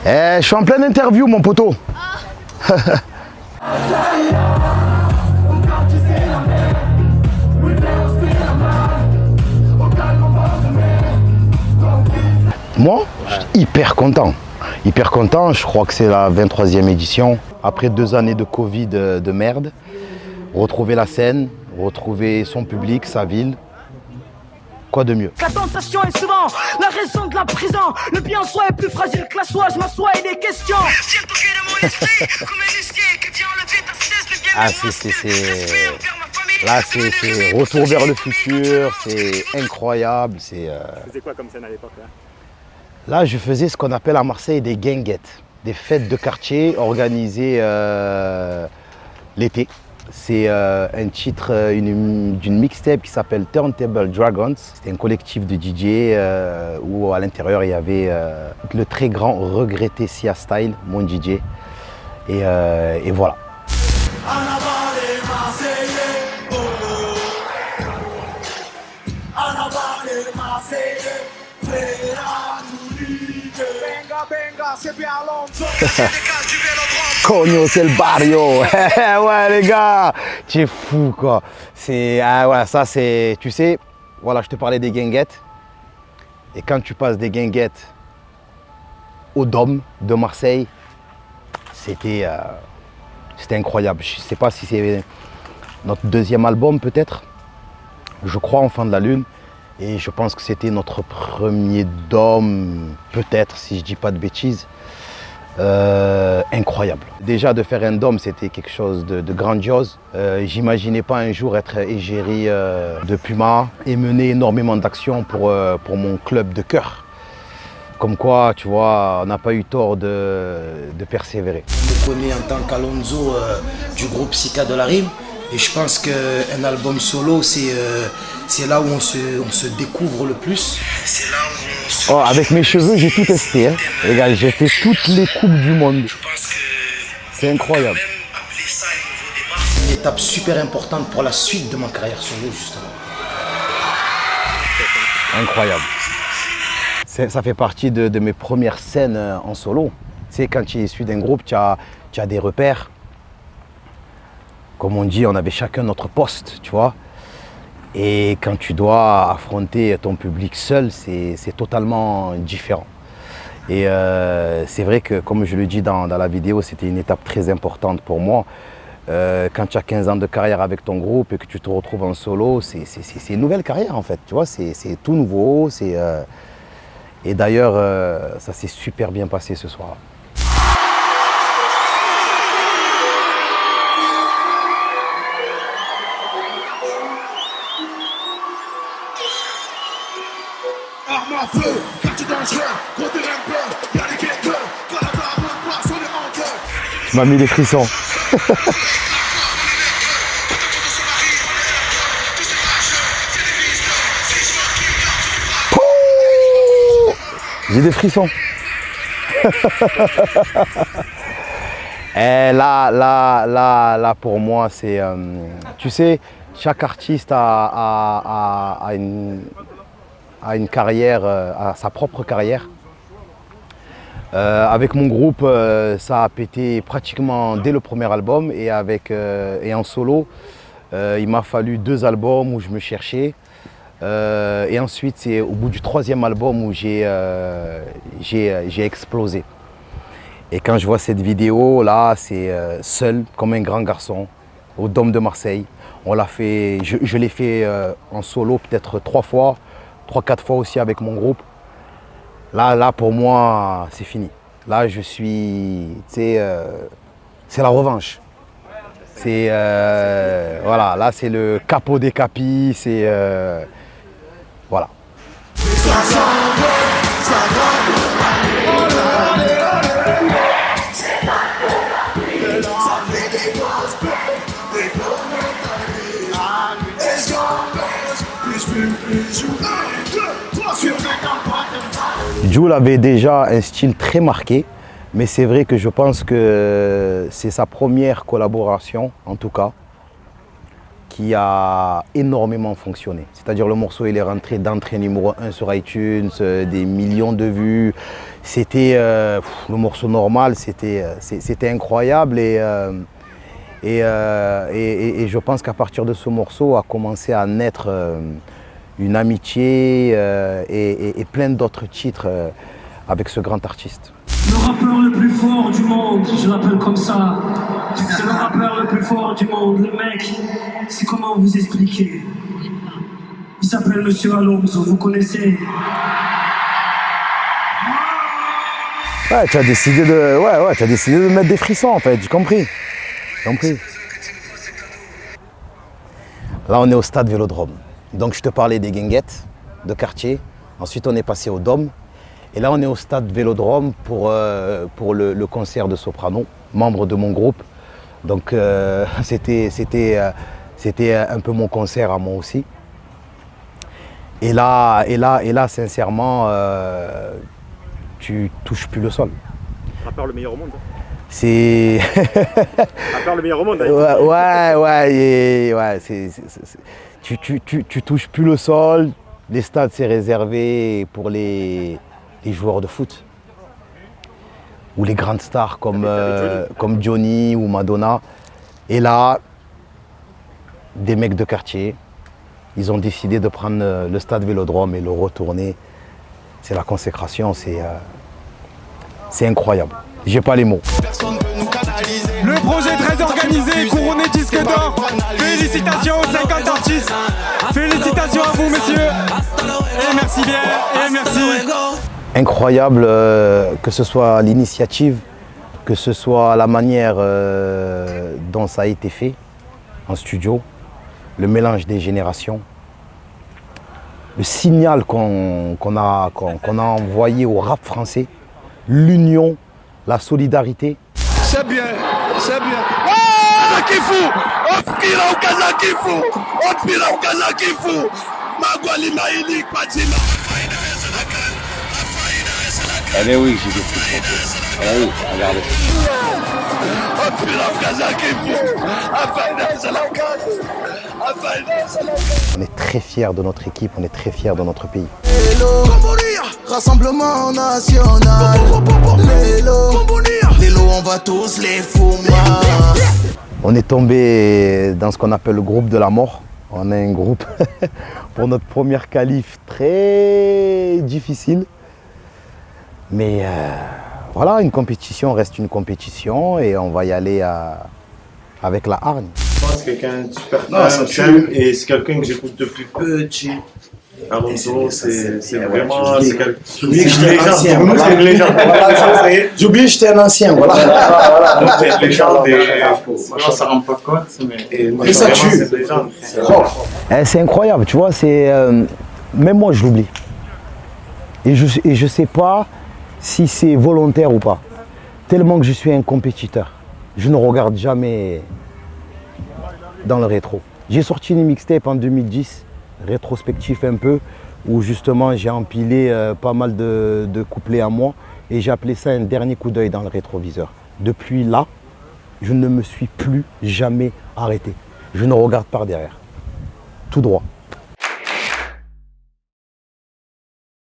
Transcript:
Je suis en pleine interview, mon poteau. Moi, je suis hyper content. Hyper content, je crois que c'est la 23e édition. Après 2 années de Covid de merde, retrouver la scène, retrouver son public, sa ville. Quoi de mieux? La tentation est souvent la raison de la prison. Le bien en soi est plus fragile que la soie. Je m'assois et des questions. Ah, Là, c'est retour vers le futur, c'est incroyable. Tu faisais quoi comme scène à l'époque là? Là, je faisais ce qu'on appelle à Marseille des guinguettes, des fêtes de quartier organisées l'été. C'est un titre d'une mixtape qui s'appelle Turntable Dragons. C'était un collectif de DJ où à l'intérieur il y avait le très grand regretté Sia Style, mon DJ. Et voilà. Cogno, c'est le barrio. Ouais les gars, tu es fou quoi. Ouais, ça c'est, tu sais, voilà, je te parlais des guinguettes. Et quand tu passes des guinguettes au Dôme de Marseille, c'était incroyable. Je ne sais pas si c'est notre 2e album peut-être. Je crois Enfant de la Lune. Et je pense que c'était notre premier Dôme, peut-être, si je ne dis pas de bêtises. Incroyable. Déjà de faire un Dôme, c'était quelque chose de grandiose. J'imaginais pas un jour être égérie de Puma et mener énormément d'actions pour mon club de cœur. Comme quoi, tu vois, on n'a pas eu tort de persévérer. Je me connais en tant qu'Alonso du groupe Sika de la Rime. Et je pense qu'un album solo, c'est là où on se découvre le plus. C'est là où avec mes cheveux, j'ai tout testé. Hein. Les gars, j'ai fait toutes les coupes du monde. C'est incroyable. C'est une étape super importante pour la suite de ma carrière solo, justement. Incroyable. Ça fait partie de mes premières scènes en solo. Tu sais, quand tu es issu d'un groupe, tu as des repères. Comme on dit, on avait chacun notre poste, tu vois. Et quand tu dois affronter ton public seul, c'est totalement différent. Et c'est vrai que, comme je le dis dans la vidéo, c'était une étape très importante pour moi. Quand tu as 15 ans de carrière avec ton groupe et que tu te retrouves en solo, c'est une nouvelle carrière en fait, tu vois. C'est tout nouveau. Et d'ailleurs, ça s'est super bien passé ce soir. Tu m'as mis des frissons. J'ai des frissons. Et là, pour moi, c'est... tu sais, chaque artiste a une carrière, a sa propre carrière. Avec mon groupe, ça a pété pratiquement dès le premier album et en solo, il m'a fallu 2 albums où je me cherchais. Et ensuite, c'est au bout du 3e album où j'ai explosé. Et quand je vois cette vidéo, là, c'est seul, comme un grand garçon, au Dôme de Marseille. On l'a fait, je l'ai fait en solo peut-être 3 fois, 3-4 fois aussi avec mon groupe. Là, pour moi, c'est fini. Là, je suis, tu sais, c'est la revanche. C'est, voilà, là, c'est le capo des capis, c'est, voilà. Jul avait déjà un style très marqué, mais c'est vrai que je pense que c'est sa première collaboration, en tout cas, qui a énormément fonctionné. C'est-à-dire le morceau il est rentré d'entrée numéro 1 sur iTunes, des millions de vues. C'était le morceau normal, c'était incroyable et je pense qu'à partir de ce morceau a commencé à naître une amitié et plein d'autres titres avec ce grand artiste. Le rappeur le plus fort du monde, je l'appelle comme ça. C'est le rappeur le plus fort du monde. Le mec, c'est comment vous expliquer. Il s'appelle Monsieur Alonso, vous connaissez? Ouais, tu as décidé de, tu as décidé de mettre des frissons en fait, j'ai compris. Là, on est au stade Vélodrome. Donc, je te parlais des guinguettes de quartier. Ensuite, on est passé au Dôme. Et là, on est au stade Vélodrome pour le concert de Soprano, membre de mon groupe. Donc, c'était un peu mon concert à moi aussi. Et là, sincèrement, tu touches plus le sol. Rappeur le meilleur au monde. C'est... Rappeur le meilleur au monde. Tu touches plus le sol. Les stades, c'est réservé pour les joueurs de foot. Ou les grandes stars comme Johnny ou Madonna. Et là, des mecs de quartier, ils ont décidé de prendre le stade Vélodrome et le retourner. C'est la consécration, c'est incroyable. J'ai pas les mots. Le projet très organisé, couronné disque d'or. Félicitations aux 50 artistes. Félicitations à vous, messieurs. Et merci bien, et merci. Incroyable que ce soit l'initiative, que ce soit la manière dont ça a été fait en studio, le mélange des générations, le signal qu'on a envoyé au rap français, l'union, la solidarité. C'est bien, c'est bien. Oh, Kifu! Oh, Pira au Kaza Kifu! Oh, Pira au Kaza Kifu! Magwali Maïli, Patima. Eh bien oui, j'ai des trucs. Eh oui, regardez. Oh, Pira au Kaza Kifu! On est très fiers de notre équipe, on est très fiers de notre pays. Rassemblement national. Lélo, on va tous les foutre. On est tombé dans ce qu'on appelle le groupe de la mort. On a un groupe pour notre première qualif très difficile. Mais voilà, une compétition reste une compétition et on va y aller avec la hargne. Je pense que c'est quelqu'un de super talentueux et c'est quelqu'un que j'écoute depuis petit. Alonso, c'est vraiment c'est une légende. J'ai oublié que j'étais un ancien, voilà. C'est une légende et on s'en rend pas compte. Et ça tue. C'est incroyable, tu vois, même moi je l'oublie. Et je sais pas si c'est volontaire ou pas. Tellement que je suis un compétiteur. Je ne regarde jamais dans le rétro. J'ai sorti une mixtape en 2010, rétrospectif un peu, où justement j'ai empilé pas mal de couplets à moi et j'ai appelé ça un dernier coup d'œil dans le rétroviseur. Depuis là, je ne me suis plus jamais arrêté. Je ne regarde par derrière, tout droit.